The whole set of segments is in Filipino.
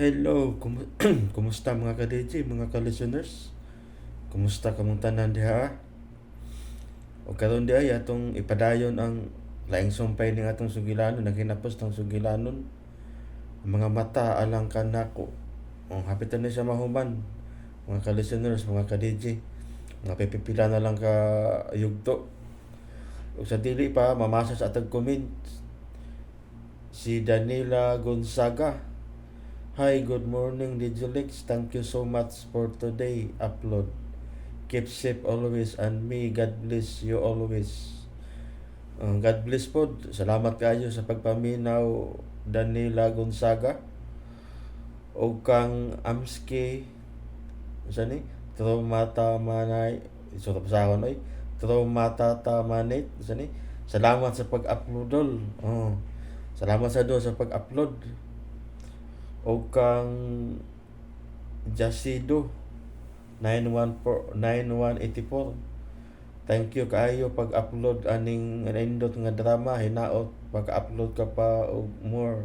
Hello, kumusta mga ka-DJ, mga ka-listeners? Kumusta kamong tanan diha? O karon di ay atong ipadayon ang laing sumpay ning atong sugilanon, naghinapos tong sugilanon. Ang mga mata alang kanako. O hapitan na siya mahuman. Mga ka-listeners, mga ka-DJ. Mga pipipila na lang ka yugto. O sa dili pa mamasa sa atag comment si Danila Gonzaga. Hi, good morning, Digilix. Thank you so much for today upload. Keep safe always and may God bless you always. God bless po. Salamat kayo sa pagpaminaw, Danila Gonzaga. O kang Amski, saan Traumata Manay, isot sa ako Traumata Tamanit, saan Salamat sa pag-upload. Salamat sa do sa pag-upload. O kang Jasido 9184. Thank you kaayo pag-upload aning nindot nga drama, hinaot pag-upload ka pa og more.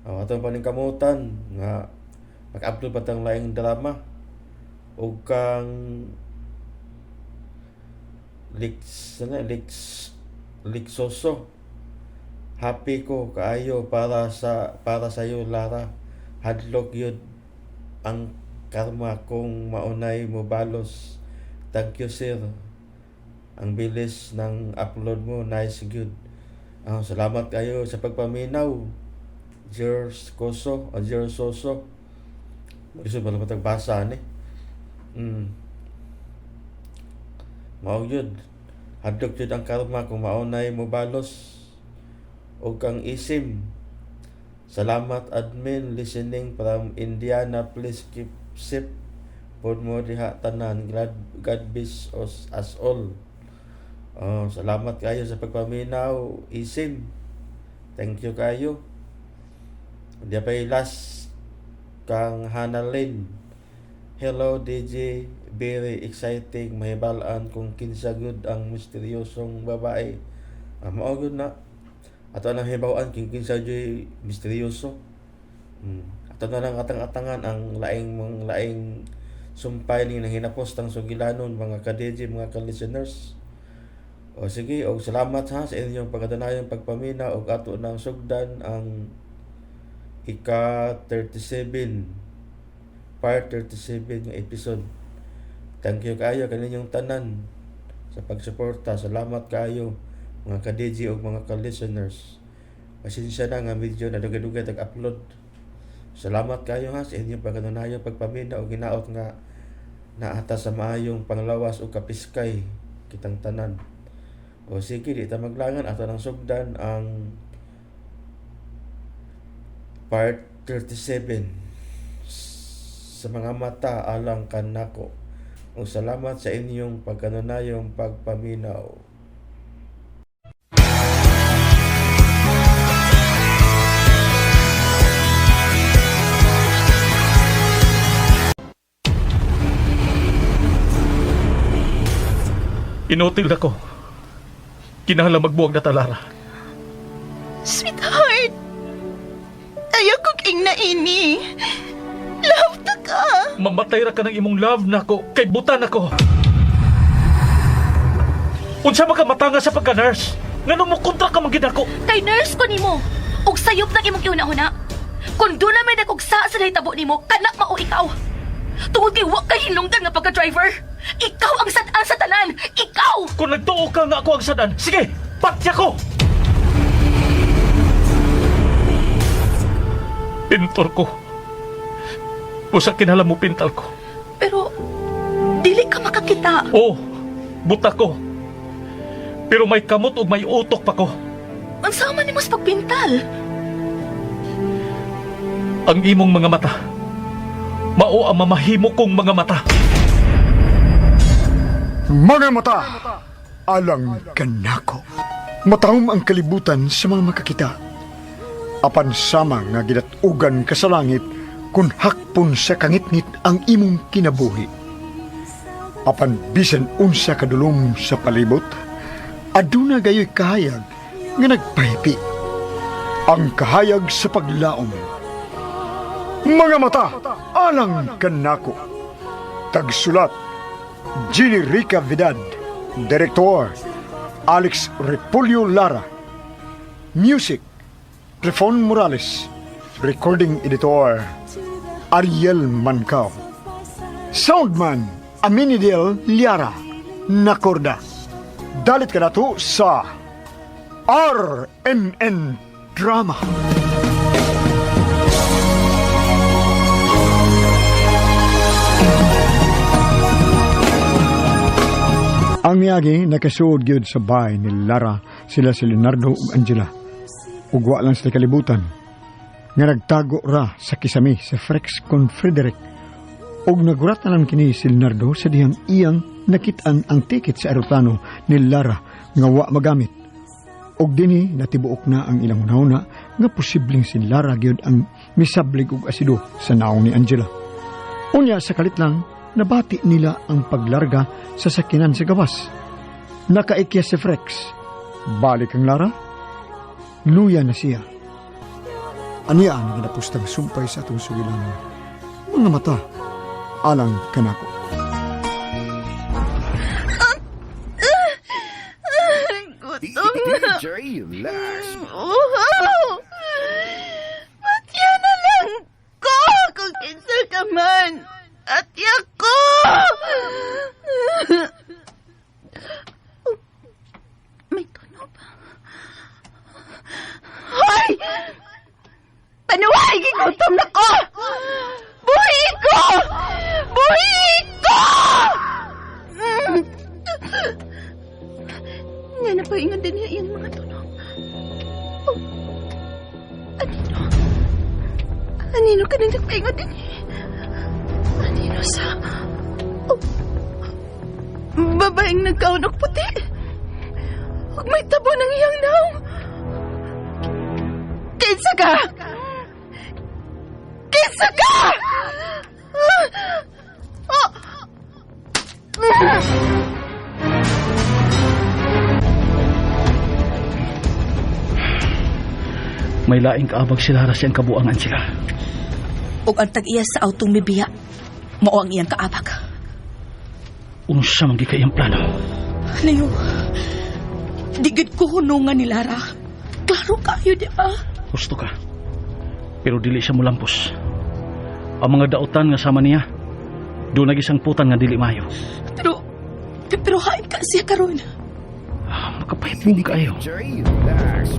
Atong paningkamutan nga mag-upload pa tang laing drama. O kang Lixoso. Happy ko kaayo para sa iyo, Lara. Hadlok yun ang karma kung maunay mo balos. Thank you, sir. Ang bilis ng upload mo, nice, good. Salamat kayo sa pagpaminaw. Jers Soso. Gusto ba naman tagbasa ni? Mao yun. Hadlok yun ang karma kung maunay mo balos. O kang isim. Salamat admin listening from Indiana. Please keep safe. Pod mo diha tanan. God bless us all. Salamat kayo sa pagpaminaw, isim. Thank you kayo. Di pa last kang Hanalyn. Hello DJ, very exciting. Mahibalaan kung kinsa good ang misteryosong babae. Mao gud na. Ato nang hibaw-an kung kinsa joy misteryoso. Ato na lang atang-atangan ang laing sumpay ning hinapos tang sugilanon, mga ka-DJ, mga ka-listeners. O sige, og salamat ha sa inyong pagkadanayon pagpamina og ato nang sugdan ang ika-37 part 37 nga episode. Thank you kayo kaninyong tanan sa pagsuporta. Salamat kayo mga ka-DJ o mga ka-listeners. Pasensya na nga medyo na dugay-dugay tag-upload. Salamat kayo ha sa inyong pagkadanayon pagpamina o ginaot nga naata sa maayong panglawas o kapiskay kitang tanan. O sige, di ta maglangan ato nang sugdan ang part 37 sa mga mata alang kanako. O salamat sa inyong pagkanunayong pagpaminaw. Inotil ako. Kinahanglan magbuwag na talara. Sweetheart, ayaw ko king na ini. Love ta ka. Mamatay ra ka ng imong love nako kay butan ako. Unsa makamatanga sa pagka-nurse? Nganong mo kontra ka magid ako? Kay nurse ko nimo. Ug sayop ng imong kiuna-una. Kung doon na may nagugsa sa nahitabo nimo, kanak mao ikaw. Tungod kay wa kay hinungdan nga pagka-driver. Ikaw ang sad-an sa tanan! Ikaw! Kung nagtuo ka nga ako ang sadan, sige, patya ko! Pintor ko. Usa kinahanglan mo pintal ko. Pero, dili ka makakita. Oo, buta ko. Pero may kamot o may utok pa ko. Unsa man nimo sa pagpintal? Ang imong mga mata, mao ang mamahimo kong mga mata. Mga mata, alang kanako. Matahom ang kalibutan sa mga makakita. Apan sama nga gidatugan ka sa langit kung hakpon sa kangitngit ang imong kinabuhi. Apan bisan unsa kadulom sa palibot, aduna gayoy kahayag nga nagpahipi. Ang kahayag sa paglaom. Mga mata, alang kanako. Tagsulat, Ginny Rica Vidal. Direktor, Alex Repulyo Lara. Music, Trifon Morales. Recording Editor, Ariel Mancao. Soundman, Aminidel Liara. Nakorda. Dalit ka na to sa RMN Drama. Ang miyagi nakasuod gyud sa bahay ni Lara sila si Leonardo ug Angela. Ugwa lang sila kalibutan. Nga nagtago ra sa kisami sa Frex kon Frederick. Ug nagurat na lang kini si Leonardo sa dihang iyang nakitaan ang tiket sa eroplano ni Lara nga wa magamit. Og dinhi natibuok na ang ilang hunahuna nga posibleng si Lara gyud ang misablig og asido sa naong ni Angela. Unya sa kalit lang nabati nila ang paglarga sa sakinan sa gawas. Nakaikya si Frex. Balik ang Lara. Luya na siya. Aniya ang ginapustang sumpay sa atong sugilan. Mga mata, alang kanako. Jerry, relax. Matya na lang ko kung kinsa ka man. At ko! May tunog ba? Hoy! Panuway! Gigutom na ko! Buhi ko! Buhi ko! Nga napaingan din niya iyang mga tunog. Oh. Anino? Anino ka na nagpaingan din niya? Anino sa... Oh. Babaeng nagkaunok puti. Huwag may tabo ng iyang naong. Kinsa ka! Kinsa ka! Oh. May laing kaabag sila ra siyang kabuangan sila. Ug ang tag-iya sa autong mibiya, mao ang iyang kaabag. Unsa man gikay ang plano? Leo, di gid ko hunungan ni Lara. Klaro kayo, di ba? Gusto ka. Pero dili siya mulampos. Ang mga dautan nga sama niya, doon nagisang putan nga dili mayo. Pero hain ka siya karon. Makapahitbong kayo. Jerry, relax.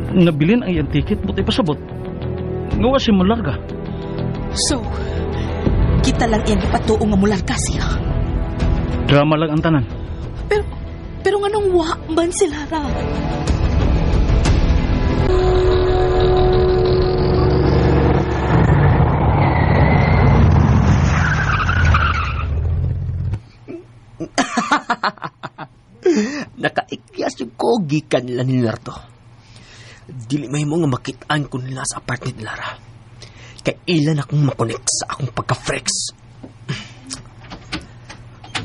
Nabilin ang iyang ticket, buti pasabot. Ngawa si Malarga. So, kita lang iyang ipatuo nga mular ka siya. Drama lang ang tanan. Pero nga nung wa man si Lara. Nakaikyas yung kogi kanila ni Nardo. Dili may mo nga makitaan ko nila sa apartment Lara. Kaya ilan akong makonek sa akong pagka-frex.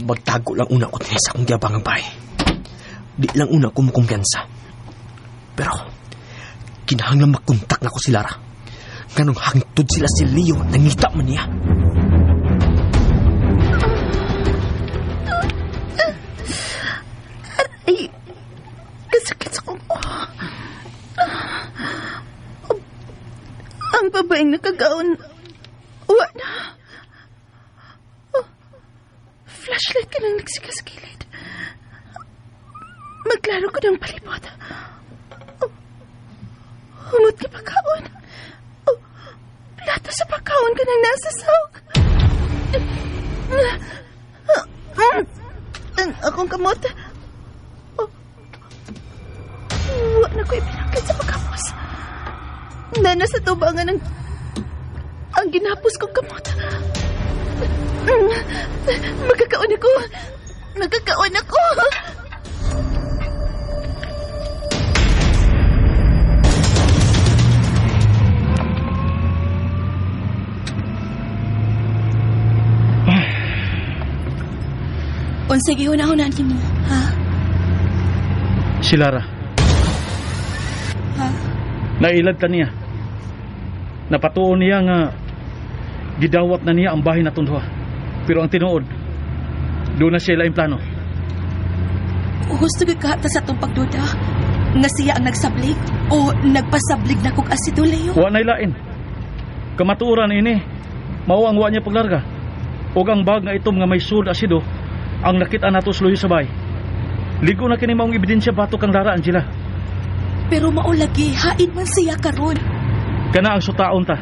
Magtago lang una ko sa akong giyabangang bahay. Di lang una ko makumpiyansa. Pero, kinahanglan makontak na ko si Lara. Ganong hangtod sila si Leo at nangita man niya. Ay, kasakit sa kuko. Ang babaeng nakagaon, uwa na. Oh, flashlight ka nang nagsika sa gilid. Maglaro ko ng palibot. Oh, humot ka pagkaon. Oh, plato sa pagkaon ka nang nasa sahog. Ang akong kamot. Uwa na ko ipinangkit sa pagkapos. Nana sa tubangan ang ginapos kong kamot. Magkakaon ako. Magkakaon ako. Unsay gihunahunaan nimo, ha? Si Lara. Ha? Nailad ka niya. Napatuon niya nga gidawat na niya ang bahay na tunduha. Pero ang tinuod, doon na siya laing plano. Gusto ka ta sa itong pagduda nga siya ang nagsablig o nagpasablig na kong asido, Leo? Wa na'y lain. Kamatuoran ini, mao ang wa niya paglarga. Og ang bag nga itom nga may sud asido, ang nakita nato sluyo sa bahay. Ligo na kini maong ebidensya batok kang Lara, Angela. Pero maulagi, hain man siya karon. Kana ang sutaon ta.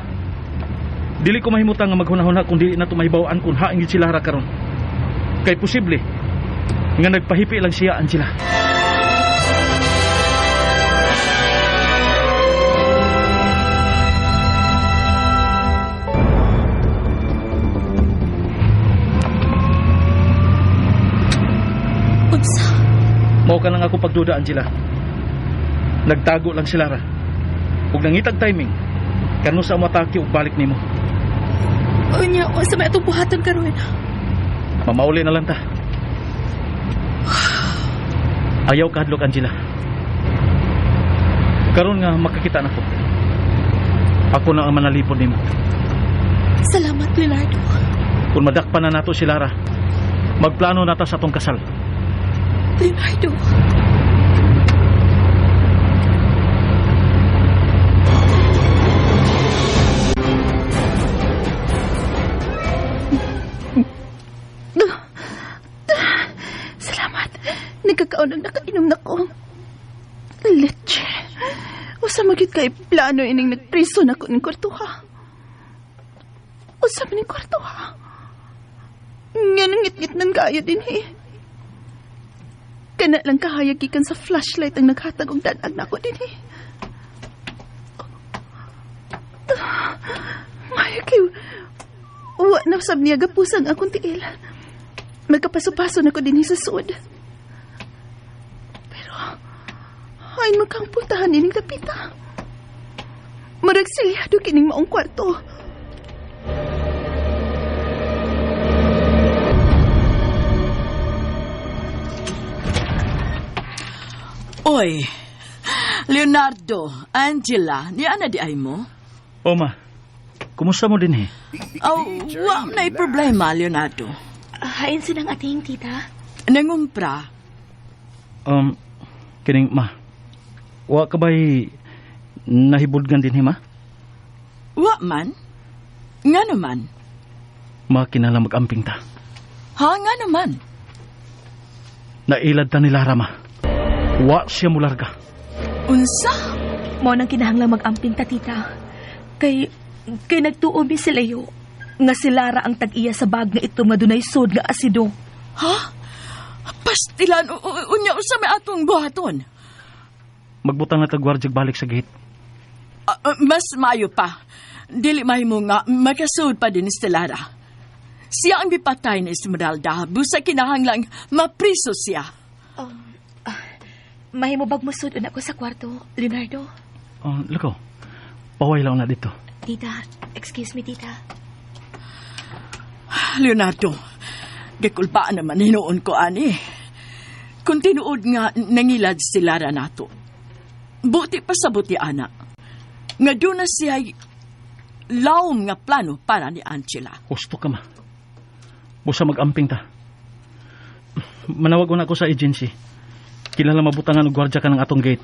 Dili ko mahimutang nga maghunahuna kung dili na tumahibawan kung haing gid si Lara karon. Kay posible nga nagpahipi lang siya, Angela. Unsa? Mao ka nang ako pagduda, Angela. Nagtago lang si Lara. Ug nangitag timing, kano sa matake ug balik nimo. Unya, unsa may atong buhaton karon? Mamauli na lang ta. Ayaw ka hadlok, Angela. Karon nga makakita na ko. Ako na ang manalipod nimo. Salamat, Leonardo. Kung madakpan na nato si Lara, magplano nata sa atong kasal. Leonardo. Salamat. Nagkakaon ang nakainom na ko. Leche. Usa magit kay plano ining nagpriso na ko ng kwartuha. Usa man ng kwartuha. Nga nangit-ngit ng kayo din Kana lang kahayag ikan sa flashlight ang naghatag og danag na ko din Maya kay wa na sab niya gapusang akong tiil. Magkapaso-paso na ko din sa sud. Pero ay makang puntahan ining kapita. Marag silyado kining maong kwarto. Oy, Leonardo, Angela, ni ana di ay mo? Oma, kumusta mo din Oh, wa na problema, Leonardo. Hain sinang ating tita. Nangumpra. Kining ma, wa ka ba'y nahibudgan din ma? Wa man? Nga naman? Ma, kinala mag-amping ta. Ha, nga naman? Nailad ta ni Lara, ma. Wa siya mularga. Unsa? Mo nang kinahanglang mag-amping ta, tita. Kay nagtuob si Leo nga si Lara ang tag-iya sa bag nga ito madunay sod nga asido. Ha? Pastilan, unya sa may atong buhaton. Magbutang na tagwardyag balik sa gate. Mas mayo pa. Dili mahimo nga makasud pa din si Lara. Siya ang bipatay ni Esmeralda. Busa kinahanglang mapriso siya. Mahimo bag mo sud una ko sa kwarto, Leonardo? Lako, paway lang na dito. Tita, excuse me, tita. Leonardo, gakulpaan naman hinuon ko, ani. Kung tinuod nga nangilad si Lara nato, buti pa sa buti, anak. Nga doon na siya lawom nga plano para ni Angela. Gusto ka, ma. Busa mag-amping ta. Manawag na ako sa agency. Kilala mabutangan og gwardya ka ng atong gate.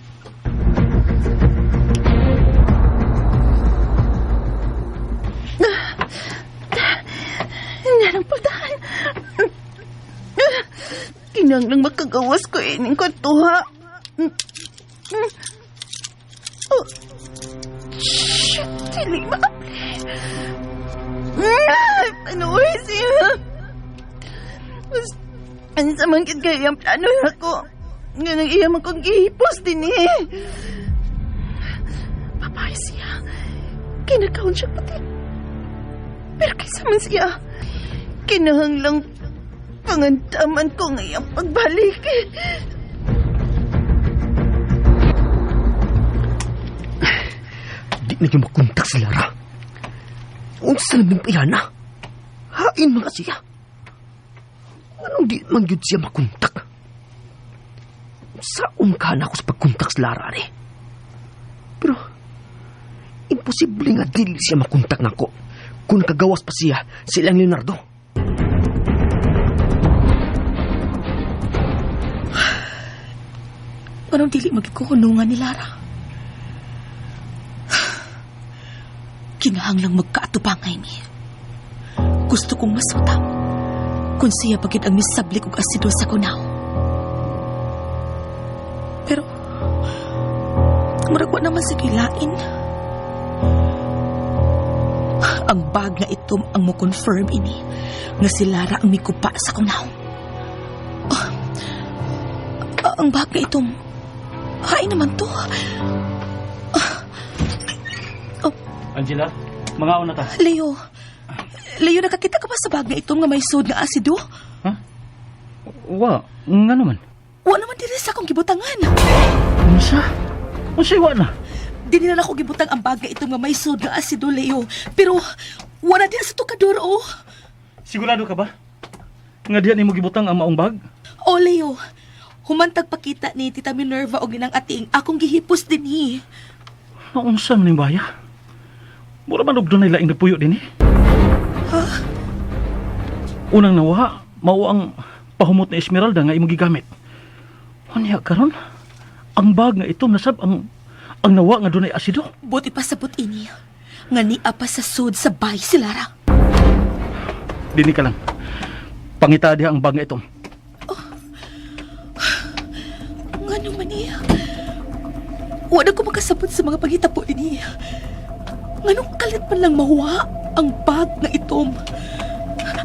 Nanang pultahan. Kinanglang makagawas ko ining kwartuha. Oh. Shit, dili maapli. Panuwi siya. Ang samangkit kaya ang plano ako. Nga nang iya man kong gihipos din Papay siya. Kinakaon siya pati. Pero kaysa man siya, kinahanglang pangandaman ko ngayang pagbalik. Di na yung makontak si Lara. Unsa namin pa yan, ha? Hain mga siya. Anong di man yun siya makontak? Saong ka na ako sa pagkontak si Lara, ni. Pero, imposible nga dili siya makontak na ko Kung nakagawas pa siya, silang Leonardo. Anong dili magkukulungan ni Lara? Kinahanglang magkaatupangay ni. Gusto kong masutang kung siya pagid ang misablik og asido sa kunaw. Pero, murag wa naman sa kilain. Ang bag nga itom ang mo-confirm ini nga si Lara ang mikupa sa kunaw. Ang bag nga itom, hain naman to. Angela, mga una ta. Leo, nakakita ka ba sa bag nga itom nga may sod nga asido? Ha? Wa, nga naman. Wa naman diri sa akong gibutangan. Unsa? Unsay wa na? Dinila ko gibutang ang bag nga itom nga may sod nga asido, Leo. Pero, wala din sa tukador, oh. Sigurado ka ba? Nga diyan nimo gibutang ang maong bag? Oh, Leo, humantag pakita ni Tita Minerva o ginang ating akong gihipos din hi. Unsa man ning baya? Mura man og dunay laing napuyo din eh. Ha? Unang nawa, mao ang pahumot na Esmeralda nga imong gigamit. Unya karon, ang bag nga ito nasab ang nawa nga dunay asido. Buti pa sabot ini. Nga niya pa sa sod sa bay si Lara. Dini ka lang. Pangita diha ang bag nga ito. Nga naman niya. Wala ko makasabot sa mga pangitapo din niya. Nganong kalit man lang mawa ang bag nga itom.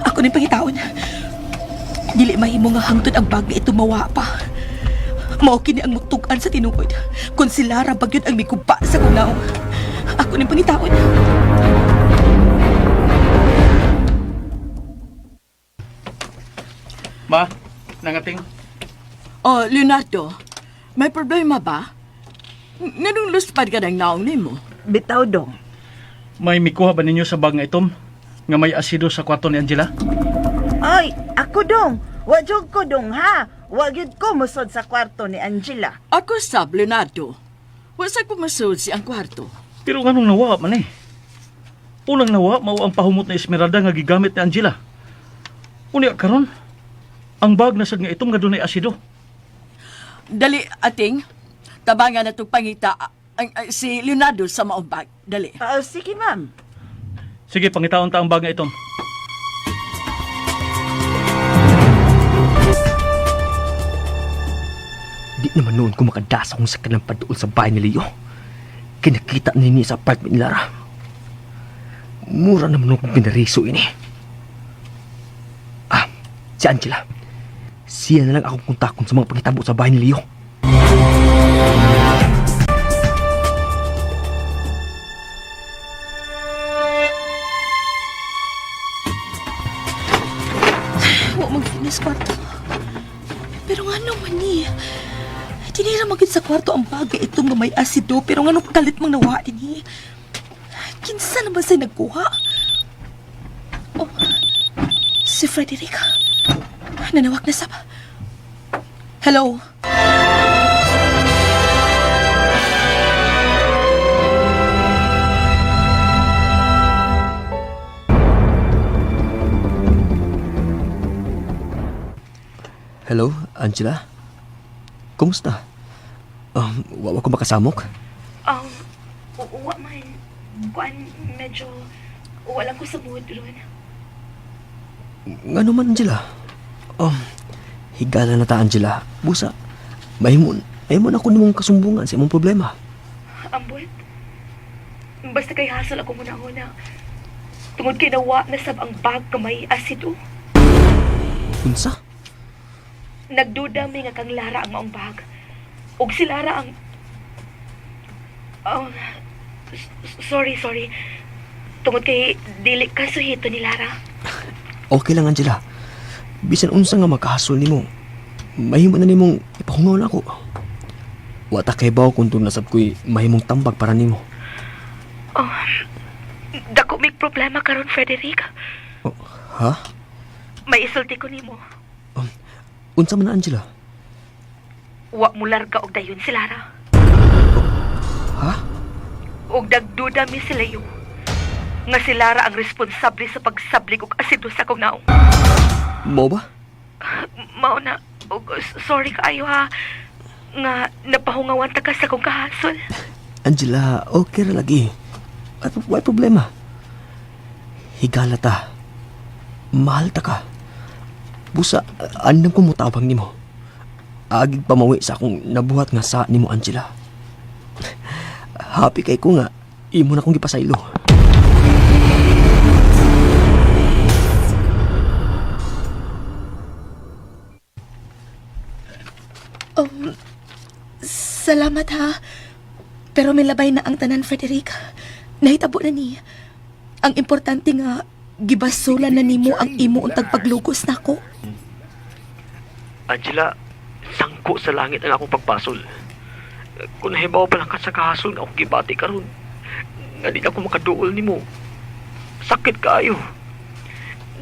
Ako nang pangitaon. Dili mahimo nga hangtod ang bag nga itom mawa pa. Mao kini ang mutugan sa tinuod. Kung si Lara bagyod ang mikupa sa kunaw. Ako nang pangitaon. Ma, nangating. Oh, Leonardo, may problema ba? Nganong luspad ka ng naong nimo? Bitaw dong. May mikuha ba ninyo sa bag nga itom nga may asido sa kwarto ni Angela? Ay, ako dong. Wajog ko dong ha. Wagid ko musod sa kwarto ni Angela. Ako sab, Leonardo. Wasag pumasod si ang kwarto. Pero nganong nawa man eh. Unang nawa, mao ang pahumot na Esmeralda nga gigamit ni Angela. Unya karon, ang bag na sad nga itom nga dunay asido. Dali, ating. Tabangan na itong pangita si Leonardo sa maong bag. Dali. Sige, ma'am. Sige, pangitaon ta ang bag nga itom. Di naman noon ko makadasa kung sakit ng paduol sa bahay ni Leo. Kinakita na niya sa apartment ni Lara. Mura naman akong pinariso ini. Si Angela. Siya na lang akong kontakon sa mga pagkitabo sa bahay ni Leo. Wa magkinis kwarto. Pero nga naman ni. Tinira magid sa kwarto ang bag nga itom nga may asido. Pero nga nung kalit mang nawa din ni. Kinsa naman sa'y nagkuha? Oh, si Frederick. Nanawag na sab. Hello? Hello, Angela? Kumusta? Wawa ko makasamok? Wa man. Kuan, medyo walang ko sa mood ron. Nga naman, Angela? Higala na ta, Angela. Busa, mahimon ako nimong kasumbungan sa imong problema. Ambot. Basta kay hasol ako muna-una. Tungod kay nawa na sab ang bag ka may asido. Unsa? Nagduda mi nga kang Lara ang maong bag. Og si Lara ang... sorry. Tungod kay dili ka suhito ni Lara. Okay lang, Angela. Bisan unsa nga makahasol nimo, mahimo na nimong ipahungaw na ako. Wata kay baw kung nasab ko'y mahimong tambag para nimo. Dako mig problema karon, Frederick. Ha? May isulti ko nimo. Unsa man na, Angela? Wa mo larga og dayon si Lara. Ha? Og dagduda mi sila yung nga si Lara ang responsable sa pagsablig og asido sa akong naong. Mo ba? Mao na, sorry kaayo ha, nga napahungawan ta ka sa akong kahasol. Angela, okay ra lagi. Why problema? Higala ta. Mahal ta ka. Busa, anong kumutabang nimo? Agig pamawi sa akong nabuhat nga sa nimo, Angela. Happy kay ko nga, imo na kong gipasaylo. Salamat ha. Pero may labay na ang tanan, Frederick. Nahitabo na ni. Ang importante nga, gibasulan na nimo ang imo untag paglugos nako. Angela, sangko sa langit ang akong pagpasol. Kung nahibaw pa lang ka sa kahasol nga akong gibati karon, nga di ako makaduol nimo. Sakit kaayo.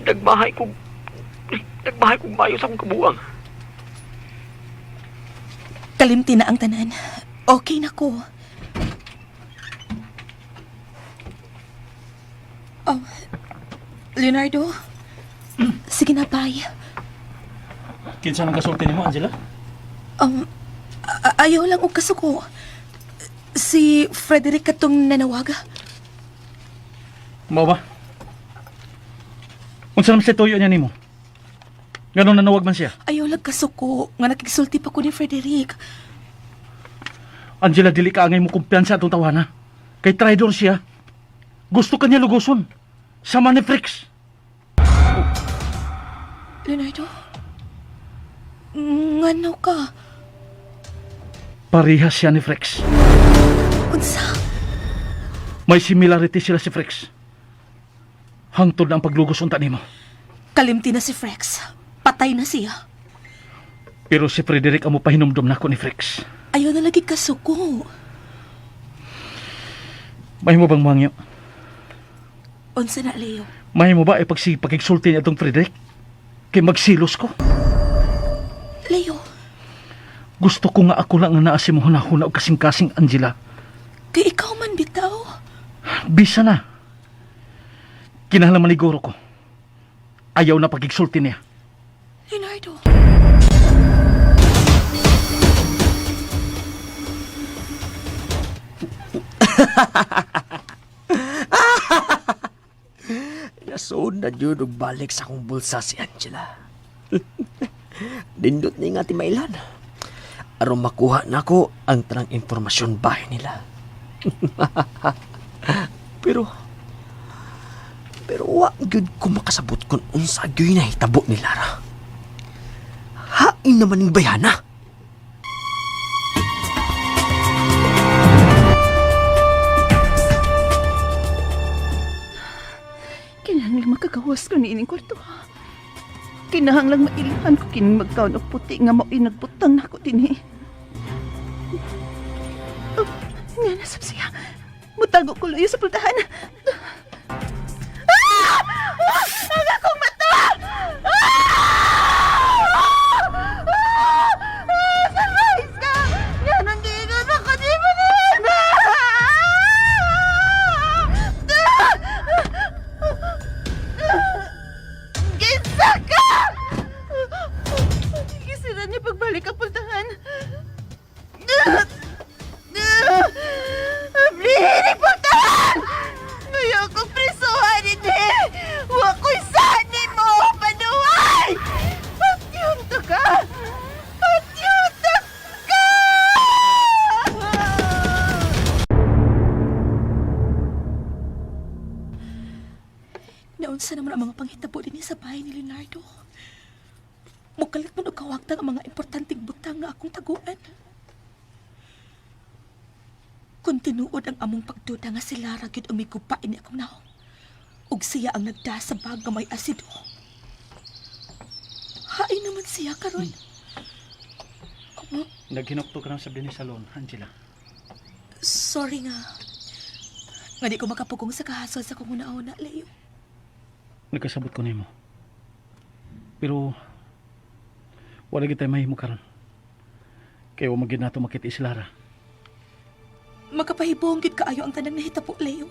Nagbahay kong mayo sa akong kabuang. Kalimti na ang tanan. Okay na ko. Oh, Leonardo? Sige na, bye. Kinsa nang kasulti nimo, Angela? Ayaw lang og kasuko. Si Frederick katong nanawaga. Mao ba? Unsa naman si tuyo niya nimo? Ganon nanawag man siya. Ayaw lang kasuko. Nga nakigsulti pa ko ni Frederick. Angela, dili ka angay mo kumpiyansa atong tawana. Kay traidor siya. Gusto ka niya lugoson. Sama ni Frix. Leonardo? Ngano ka? Parihas siya ni Frix. Unsa? May similarity sila si Frix. Hangtod na ang paglugos unta nimo. Kalimti na si Frex. Patay na siya. Pero si Frederick amo pahinumdum nako ni Frix. Ayaw na lagi kasuko. Mahimo bang mangyo? Unsa na, Leo? Mahimo ba ay pagigsulti niya itong Frederick? Kay magsilos ko. Leo, Gusto ko nga ako lang nga naa si mo hunahuna o kasing-kasing, Angela. kay ikaw man bitaw. Bisa na. Kinahanglan maniguro ko. Ayaw na pagigsulti niya. Leonardo. Nasoon na yun og balik sa akong bulsa si Angela. Dindot na yung ati mailan. Aron makuha na ko ang tanang impormasyon bahay nila. pero wa gyud ko makasabot kung unsa gyud na hitabo ni Lara. Hain naman ning bayana. Kinahanglang makagawas ko ni ining kwarto. Kinahanglang mailahan ko kining magkaon og puti nga mao inagbutang nako dinhi. Nga nasab siya. Mutago ko luyo sa pultahan. Ang akong mata! Sunrise ka! Yan ang giingon ako di mo na! Gisa ka! Gisira niya pagbalik ang pultahan. Ablihinig pultahan! Ngayon kong prisuhan hindi! Huwag ko'y sani mo! Panuhay! Patyunto ka! Patyunto ka! Naunsa naman ang mga panghitabo din sa bahay ni Leonardo. Mukalit mo kawagtang ang mga importanteng butang nga akong taguan. Kung tinuod ang among pagduda nga si Lara gyud umigupa ini akong naong. Ug siya ang nagda sa bag nga may asido. Hain naman siya karon. Naghinukto ka na sa Bini Salon, Angela. Sorry nga. Nga di ko makapugong sa kahasol sa kong una-una, Leo. Nagkasabot ko nimo. Pero wala gid tay mahimo karon. Kaya wa magid nato makita si Lara. Makapahibong gid kaayo ang tanang nahitabo, Leo.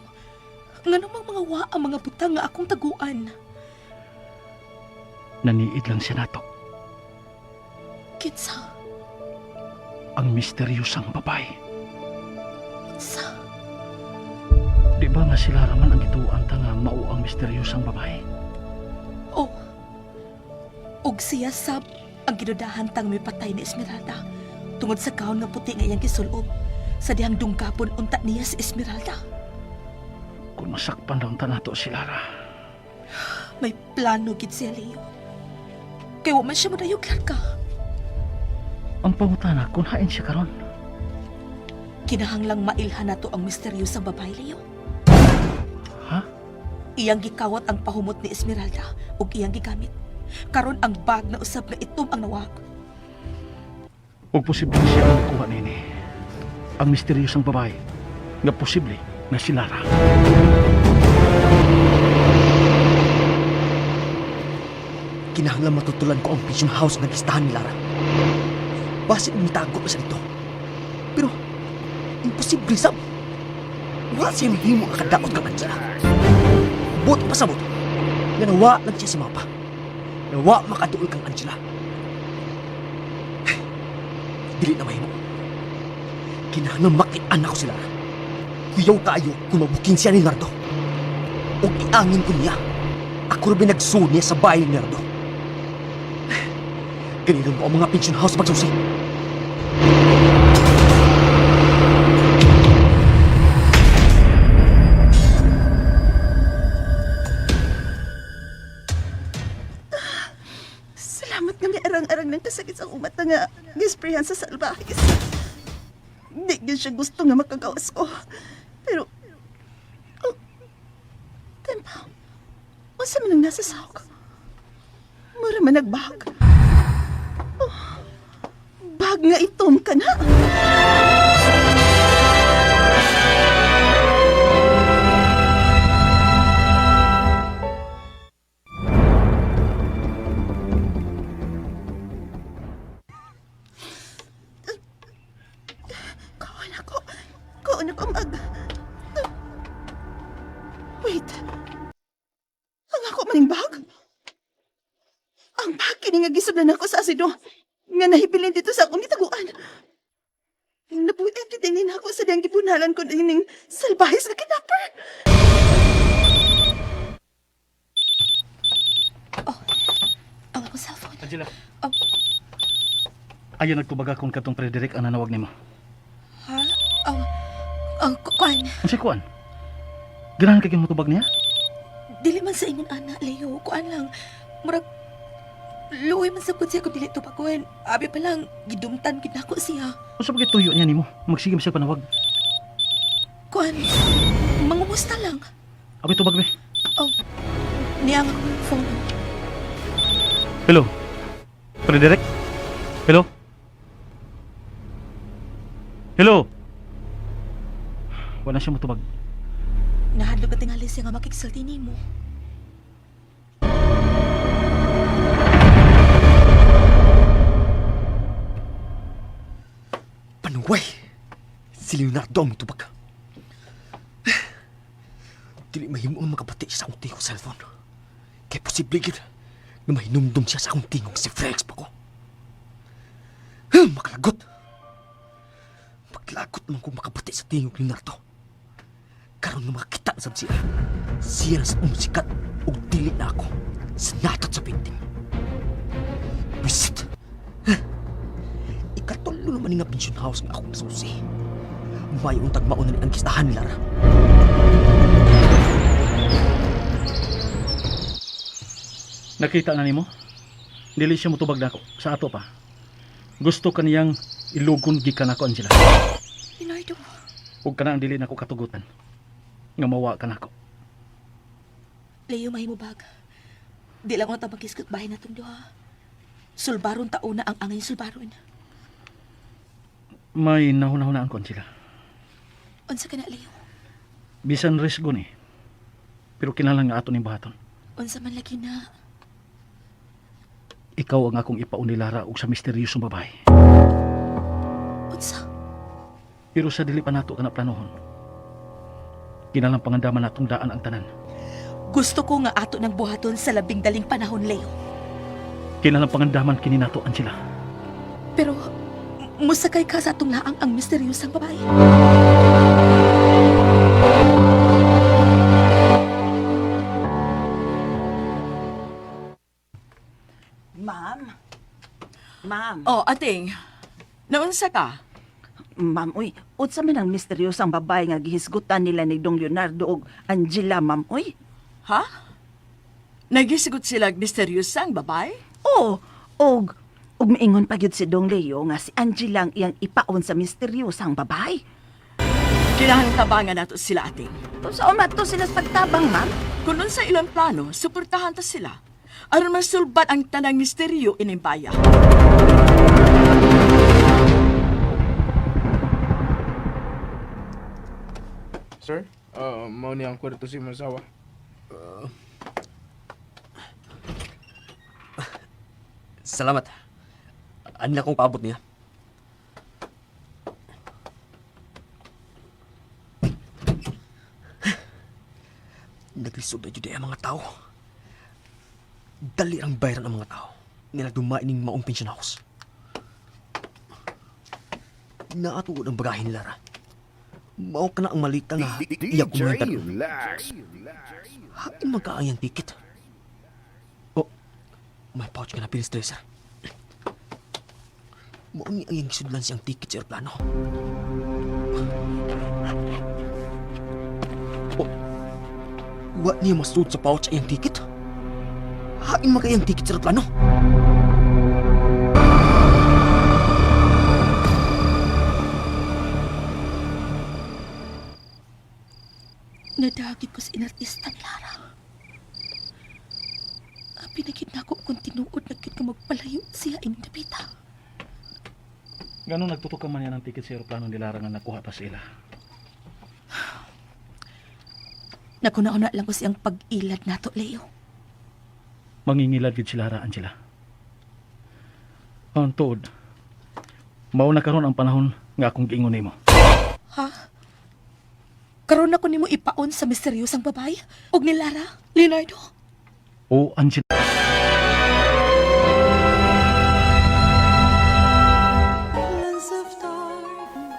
Nga namang mga wa ang mga butang nga akong taguan. Naniid lang siya nato. Kinsa? Ang misteryosang babae. Sa? Di ba nga sila raman ang gituan ta nga mao ang misteryosang babae? Oh. Og siya sab ang ginudahan tang may patay ni Esmeralda. Tungod sa kaon nga puti nga iyang gisulob. Sa dihang dunggapon unta niya si Esmeralda. Kung masakpan lang ta nato si Lara. May plano gid siya, Leo. Kaya wa man siya madayog, Larga. Ang pangutana kung hain siya karon. Kinahanglang mailhan nato ang misteryosang babae, Leo. Ha? Iyang gikawat ang pahumot ni Esmeralda ug iyang gigamit. Karon ang bag na usab nga itom ang nawag. Ug posible siya ang nakuha nini. Ang misteryosang babae nga posible nga si Lara. Kinahanglan matutulan ko ang pension house nga listahan ni Lara. Basit nitago pa sa dito. Pero, imposible sab. Wala siya mahimo ang kadaot ka man siya. Buti pasabot. Nga nawa lang siya sa mapa. Nawa makaduol kang Angela. Dili na mahimo. Kinahanglan makian ako sila. Kuyaw kaayo kung mabuking siya ni Nardo. O iangin ko niya. Ako rin nagsunia sa bahay ni Nardo. Ganito mo ang mga pension house magsusi. Salamat nga may arang-arang ng kasakit sa umat na nga gisprehan sa salbahis. Di gyud siya gusto nga makagawas ko. Pero, oh, tempa, masa man ang nasa sahog? Mura man nagbag. Oh, bag nga itom ka na. Kaon ako mag... Wait. Ang ako maning bag? Ang bag kini nga gisudlan ako sa asido nga nahibilin dito sa akong gitaguan. Nabuhat din ako sa diyang gipunalan ko dining salbahis nga kidnapper. Oh, ang akong cellphone. Angela. Oh. Ayon nagtubag akong katong Frederick ang nanawag nimo. Ha? Kuan. Ang si Kuan? Ganahan kay mutubag niya? Dili man sa ingon ana, Leo. Kuan lang. Murag luoy man sa kung siya kung dili tubagon. Abi pa lang, gidumtan ginako siya. Unsa pa tuyo niya nimo? Magsigim siya panawag. Kuan, mangumusta lang. Abi tubag be. Oh, niyang akong phone. Hello. Frederick? Hello? Hello? Wala siya matubag. Nahadlok at tingali siya nga makiksalti nimo. Panuway! Si Leonardo ang mitubag. Dili mahimo ang makapati sa akong tingog cellphone. Kaya posible gid na mahinumdum siya sa akong tingog si Felix pa ko. Makalagot! Maglagot naman kung makapati sa tingog ni Leonardo. Karon nga makakita na sab siya. Siya na sa umusikat o dili na ako sa natot sa painting. Visit! Ikatulo naman nga pension house nga akong nasusi. May untag mauna ni ang kistahan ni Lara. Nakita na nimo? Dili siya mutubag nako sa ato pa. Gusto kaniyang ilugon gikan ako, Angela. Leonardo. Ug kana ang dili nako katugutan. Nga mawa ka nako. Leo, mahimo bag. Di lang ako tabagkiskot bahay na itong duha. Sulbaron taon na ang angay sulbaron. May nahunahunaan ko, Angela. Unsa ka na, Leo? Bisan risgo ni. Pero kinalang nga ato ning bahaton. Unsa man lagi na. Ikaw ang akong ipauni Lara og sa misteryosong babae. Unsa? Pero sa dili pa nato kana planohon. Kinalang pangandaman natong daan ang tanan. Gusto ko nga ato ng buhaton sa labing daling panahon, Leo. Kinalang pangandaman kini nato Angela. Pero, musakay ka sa atong laang ang misteryosang babae. Ma'am? Ma'am? Oh, ating. Naunsa ka? Ma'am, uy, utsa man ang misteryosang babae nga gihisgutan nila ni Dong Leonardo og Angela, ma'am, uy. Ha? Nagisigot sila misteryosang babae? Oo, og miingon pa gyud si Dong Leo nga si Angela ang iyang ipaon sa misteryosang babae. Kinahangtabangan nato sila, ating. To sa umato sila sa pagtabang, ma'am. Kung nun sa ilang plano, suportahan ta sila. Aron masulbat ang tanang misteryo inimbaya. Sir, mau ni ang kwarto si Masawa. Salamat. Ano na kong paabot niya? Naglisod na jud ang mga tao. Dali ang bayaran ang mga tao. Nila dumain ng maong pension house. Naatuod ang bagahin nila ra. Mao ka na ang malita nga iyak DJ, kumahitan. relax. Hain magkaayang ticket. Oh, may pouch ka na pilis, Tracer. Mauni ang iyang sudlan siyang ticket sa aeroplano. Oh, wa niya masud sa pouch ang ticket? Hain magkaayang ticket sa aeroplano? Nadagit ko sa inartista ni Lara. Pinagid na ako kung tinuod na ka magpalayo siya ining dapita. Ganon nagtutok man yan ang ticket sa aeroplano ni Lara nga nakuha pa sila. Nakuna-una lang ko siyang pag-ilad nato, Leo. Mangingilad gid si Lara, Angela. Ang tuod, mao na karon ang panahon nga akong giingon nimo. Ha? Karon ako nimo ipaon sa misteryosang babae ug ni Lara, Leonardo. O Angela.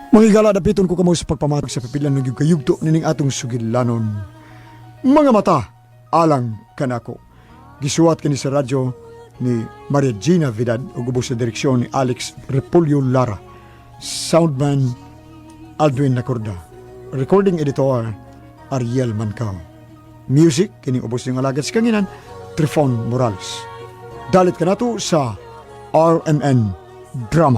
Mga igala, dapiton ko kamo sa pagpamatag sa pipilan ng kayugto nining atong sugilanon. Mga mata, alang kanako. Gisuwat kini sa radyo ni Maria Gina Vidal o gubos sa direksyon ni Alex Repolyo Lara. Soundman Aldwin Nacorda. Recording editor Ariel Mancao. Music kining ubos ng alagad sa kanginan Trifon Morales. Dalit ka nato sa RMN Drama.